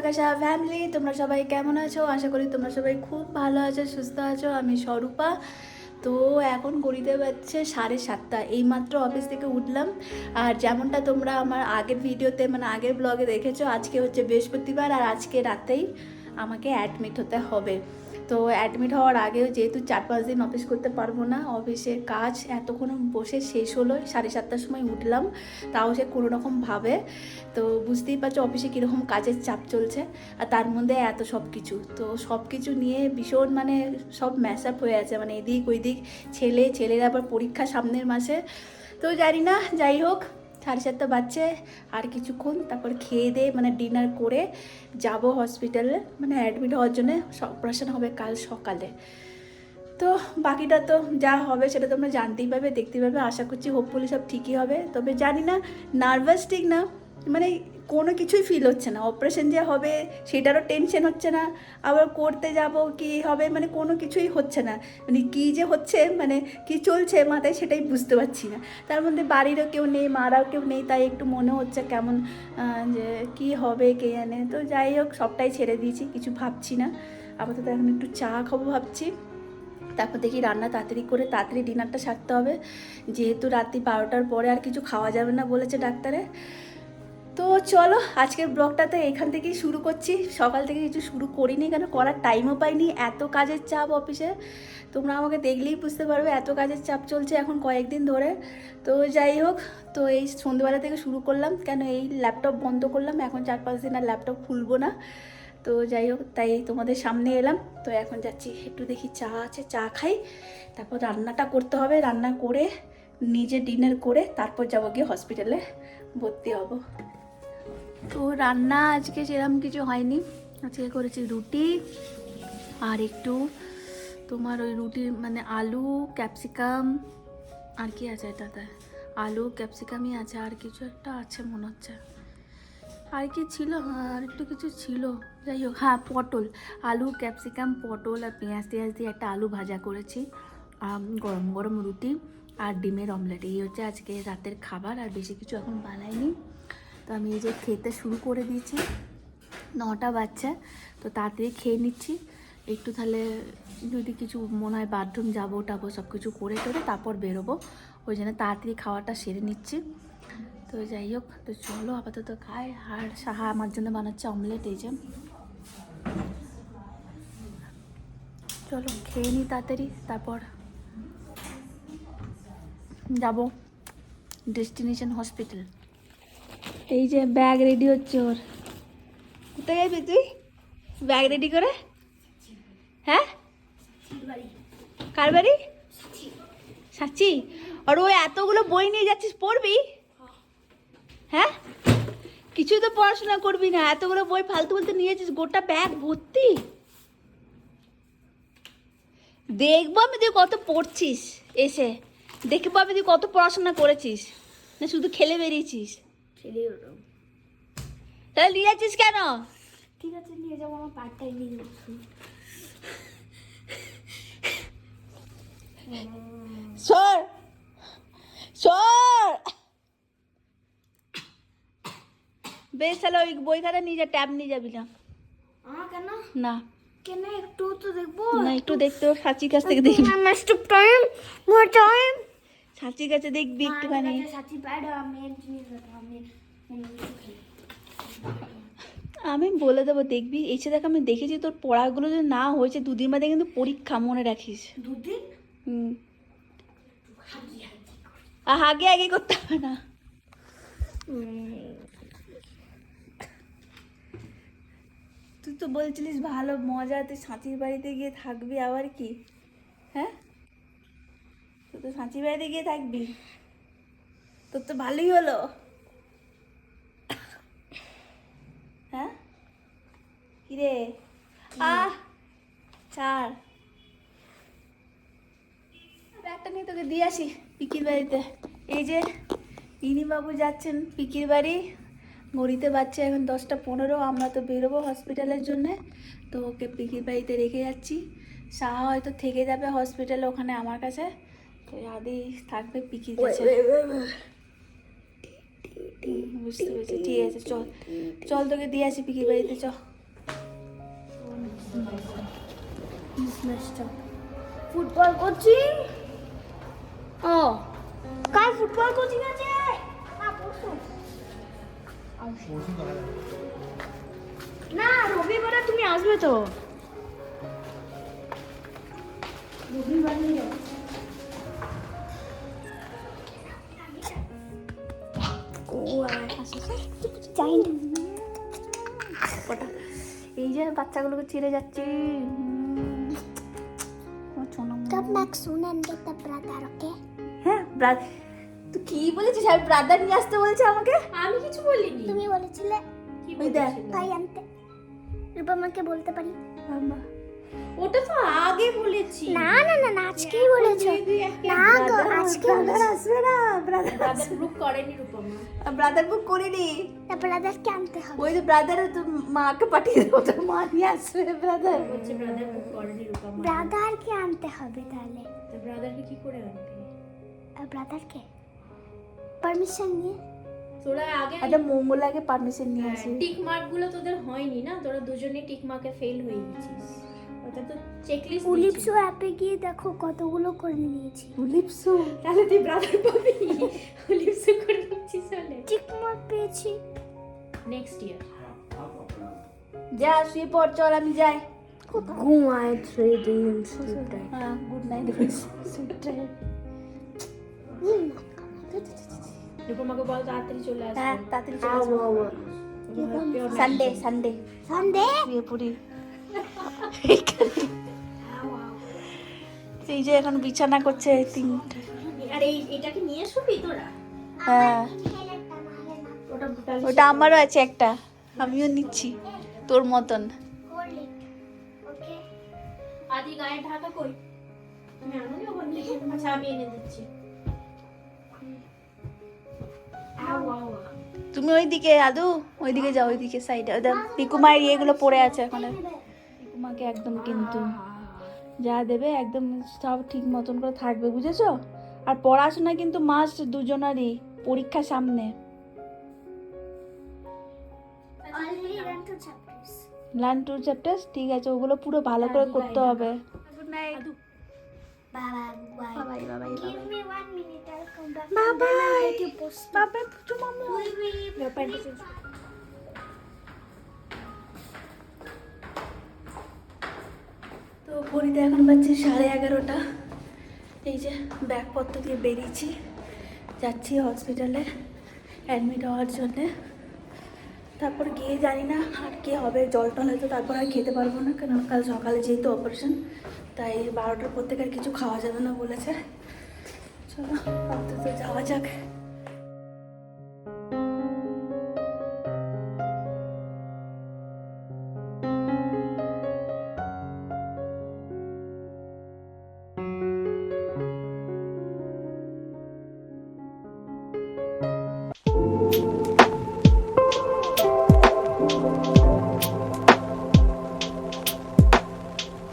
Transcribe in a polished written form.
Dhaka family, তোমরা সবাই কেমন আছো? আশা করি তোমরা সবাই খুব ভালো আছো, সুস্থ আছো। আমি স্বরূপা। তো এখন ঘড়িতে বাজছে 7:30। এইমাত্র অফিস থেকে উঠলাম। আর যেমনটা তোমরা আমার আগের ভিডিওতে মানে আগের ব্লগে দেখেছো, আজকে হচ্ছে বৃহস্পতিবার আর আজকে রাতেই আমাকে অ্যাডমিট হতে হবে। তো অ্যাডমিট হওয়ার আগেও যেহেতু 4-5 দিন অফিস করতে পারবো না, অফিসের কাজ এতক্ষণ বসে শেষ হলো, 7:30টার সময় উঠলাম, তাও সে কোনোরকমভাবে। তো বুঝতেই পারছো অফিসে কীরকম কাজের চাপ চলছে, আর তার মধ্যে এত সব কিছু, তো সব কিছু নিয়ে ভীষণ মানে সব ম্যাশ আপ হয়ে আছে, মানে এদিক ওইদিক, ছেলের আবার পরীক্ষা সামনের মাসে। তো জানি না, যাই হোক 7:30 বাজছে, আর কিছুক্ষণ তারপর খেয়ে দিয়ে মানে ডিনার করে যাব হসপিটালে, মানে অ্যাডমিট হওয়ার জন্য। অপারেশন হবে কাল সকালে। তো বাকিটা তো যা হবে সেটা তোমরা জানতেই পারবে, দেখতেই পারবে। আশা করছি হোপফুলি সব ঠিকই হবে। তবে জানি না, নার্ভাস ঠিক না, মানে কোনো কিছুই ফিল হচ্ছে না। অপারেশন যে হবে সেটারও টেনশন হচ্ছে না, আবার করতে যাব কি হবে, মানে কোনো কিছুই হচ্ছে না। মানে কী যে হচ্ছে, মানে কি চলছে মাথায় সেটাই বুঝতে পারছি না। তার মধ্যে বাড়িরও কেউ নেই, মারাও কেউ নেই, তাই একটু মনে হচ্ছে কেমন যে কি হবে কে জানে। তো যাই হোক, সবটাই ছেড়ে দিয়েছি, কিছু ভাবছি না আপাতত। এখন একটু চা খাবো ভাবছি, তারপর দেখি রান্না তাড়াতাড়ি করে তাড়াতাড়ি ডিনারটা সারতে হবে, যেহেতু রাত্রি 12টার পরে আর কিছু খাওয়া যাবে না বলেছে ডাক্তারে। তো চলো, আজকের ব্লগটাতে এখান থেকেই শুরু করছি। সকাল থেকে কিছু শুরু করিনি, কেন করার টাইমও পাইনি, এত কাজের চাপ অফিসে। তোমরা আমাকে দেখলেই বুঝতে পারবে এত কাজের চাপ চলছে এখন কয়েকদিন ধরে। তো যাই হোক, তো এই সন্ধ্যেবেলা থেকে শুরু করলাম, কেন এই ল্যাপটপ বন্ধ করলাম, এখন 4-5 দিন আর ল্যাপটপ খুলবো না। তো যাই হোক, তাই তোমাদের সামনে এলাম। তো এখন যাচ্ছি একটু দেখি, চা আছে চা খাই, তারপর রান্নাটা করতে হবে, রান্না করে নিজে ডিনার করে তারপর যাবো গিয়ে হসপিটালে ভর্তি হব। তো রান্না আজকে সেরকম কিছু হয়নি, আজকে করেছি রুটি আর একটু তোমার ওই রুটির মানে আলু ক্যাপসিকাম, আর কি আছে এটাতে, আলু ক্যাপসিকামই আছে, আর কিছু একটা আছে মনে হচ্ছে, আর কি ছিল, আর একটু কিছু ছিল। যাই হোক, হ্যাঁ পটল, আলু ক্যাপসিকাম পটল আর পেঁয়াজ টেঁয়াজ দিয়ে একটা আলু ভাজা করেছি, গরম গরম রুটি আর ডিমের অমলেট। এই হচ্ছে আজকে রাতের খাবার, আর বেশি কিছু এখন বানাইনি। তো আমি এই যে খেতে শুরু করে দিয়েছি, 9টা বাজছে, তো তাড়াতাড়ি খেয়ে নিচ্ছি একটু, তাহলে যদি কিছু মনে হয় বাথরুম যাবো টাবো সব কিছু করে টোরে তারপর বেরোবো, ওই জন্য তাড়াতাড়ি খাওয়াটা সেরে নিচ্ছি। তো যাই হোক, তো চলো আপাতত খাই। আর সাহা আমার জন্য বানাচ্ছে অমলেট, এই যে চলো খেয়ে নিই তাড়াতাড়ি, তারপর যাব ডেস্টিনেশন হসপিটাল। এই যে ব্যাগ রেডি হচ্ছে ওর। কোথায় যাবি তুই ব্যাগ রেডি করে? হ্যাঁ, কার বাড়ি? সাচি? আর ওই এতগুলো বই নিয়ে যাচ্ছিস, পড়বি? হ্যাঁ, কিছু তো পড়াশোনা করবি না, এতগুলো বই ফালতু বলতে নিয়েছিস, গোটা ব্যাগ ভর্তি। দেখবো আমি তুই কত পড়ছিস, এসে দেখবো আমি তুই কত পড়াশোনা করেছিস, না শুধু খেলে বেরিয়েছিস? খেলে ওটা তাহলে নিয়ে যাচ্ছিস কেন? ঠিক আছে, নিয়ে যাবো, আমার পার্ট টাইম নিয়ে যাচ্ছি। সর সর, বেশ তাহলে ওই বইখানা নিয়ে যা, ট্যাব নিয়ে যাবি না। কেন না কেন, একটু তো দেখবো, না, একটু দেখতে ওর সাচির কাছ থেকে দেখবি, টাইম মোর টাইম সাচির কাছে দেখবি একটুখানি। সাথী প্যাড আমি এক জিনিস দেখো, আমি আমি বলে দেবো, দেখবি এসে দেখ, আমি দেখেছি তোর পড়াগুলো যদি না হয়েছে 2 দিন বাদে কিন্তু পরীক্ষা, মনে রাখিস। দুদিন হুম, আগে আগে করতে হবে না। তুই তো বলছিলিস ভালো মজা, তুই সাঁচির বাড়িতে গিয়ে থাকবি, আবার কি? হ্যাঁ, তুই তো সাঁচির বাড়িতে গিয়ে থাকবি, তোর তো ভালোই হলো। হ্যাঁ কিরে, ছাড়, ব্যাগটা নিয়ে তোকে দিয়ে আসি পিকির বাড়িতে। এই যে ইনিবাবু যাচ্ছেন পিকির বাড়ি, ঘড়িতে বাজছে এখন 10টা 15, আমরা তো বেরোবো হসপিটালের জন্যে। তো ওকে পিকির বাড়িতে রেখে যাচ্ছি, সাহা হয়তো থেকে যাবে হসপিটালে ওখানে আমার কাছে, তো আদি থাকবে পিকির কাছে। বুঝতে পেরেছি, ঠিক আছে, চল চল তোকে দিয়ে আসি পিকির বাড়িতে, চ। বিজনেসটা ফুটবল কোচিং ও কাল ফুটবল কোচিং আছে না পরশু না রবিবারে তুমি আসবে তো রবিবারে ও যাই ওটা এই যে বাচ্চাগুলোকে ছেড়ে যাচ্ছি तब मैं सुनेंगे तब ब्रदर ओके হ্যাঁ তুই কি বলেছিস? আমি ব্রাদার নিয়ে আসতে বলছে আমাকে। আমি কিছু বলিনি। তুমি বলেছিলে ওই দেখ ভাই আনতে রূপমাকে বলতে পারি ওটা তো আগে বলেছি। না না না না আজকেই বলেছো না গো আজকে ব্রাদার আসবে না, ব্রাদার ব্রাদার গ্রুপ করেনি রূপমা। ব্রাদার বুক করিনি। ব্রাদারকে আনতে হবে ওই যে ব্রাদার তো মাকে পাঠিয়ে দেবো, তোর মা নিয়ে আসবে ব্রাদার। হচ্ছে ব্রাদার গ্রুপ করেনি রূপমা। ব্রাদারকে আনতে হবে তাহলে তো ব্রাদারকে কি করে আনবে? ব্রাদারকে পারমিশন নিয়ে তোরা আগে আচ্ছা মঙ্গলাকে পারমিশন নিয়ে আসবি। টিক মার্ক গুলো তোদের হয়নি না, তোরা দুজনে টিক মার্কে ফেল হয়ে গেছিস। ওটা তো চেকলিস্ট উলিপসো অ্যাপে গিয়ে দেখো কতগুলো করে নিয়েছি লিপসু তাহলে তুই ব্রাদার পাবি। উলিপস করে নিচ্ছিস হলে টিক মার্ক পেয়েছি নেক্সট ইয়ার। যা শুয়ে পড়, চল আমি যাই। ঘুমায় 3 দিন হ্যাঁ গুড নাইট। রূপমাকে বল তাড়াতাড়ি চলে আসবে। হ্যাঁ তাড়াতাড়ি চলে আসবো। সানডে সানডে সানডে শুয়ে পড়ি। এই যে এখন বিছানা করছে এই তিনটে। আর এটাকে নিয়ে শুবি তোরা? হ্যাঁ ওটা ভুটাল ওটা আমারও আছে একটা, আমিও নিচ্ছি তোর মতন। ওকে আদি গায়ে ঢাকা কই? তুমি আনো না ওখান থেকে? আচ্ছা আমি এনে দিচ্ছি। তুমি ওইদিকে আদু, ওইদিকে যাও, ওইদিকে সাইডে ওদের পিকুমায়ের ইয়েগুলো পড়ে আছে এখন। পিকুমাকে একদম কিন্তু যা দেবে একদম সব ঠিক মতন করে থাকবে, বুঝেছো? আর পড়াশোনা কিন্তু মাস্ট দুজনারই, পরীক্ষা সামনে। Already run two chapters learn two chapters, ঠিক আছে, ওগুলো পুরো ভালো করে করতে হবে। Good night. বাই বাবাই বাবাই Give me 1 minute, I'll come back. Bye Then I'll bye. get you posted. বাবাই পুচু মামু। তো ঘড়িতে এখন বাজছে 11:30। এই যে ব্যাগপত্র দিয়ে বেরিয়েছি, যাচ্ছি হসপিটালে অ্যাডমিট হওয়ার জন্যে। তারপর গিয়ে জানি না আর কি হবে, জল টল হয়তো তারপর আর খেতে পারবো না, কারণ কাল সকালে যেহেতু অপারেশন, তাই 12টার পর থেকে আর কিছু খাওয়া যাবে না বলেছে। চলো আপাতত যাওয়া যাক।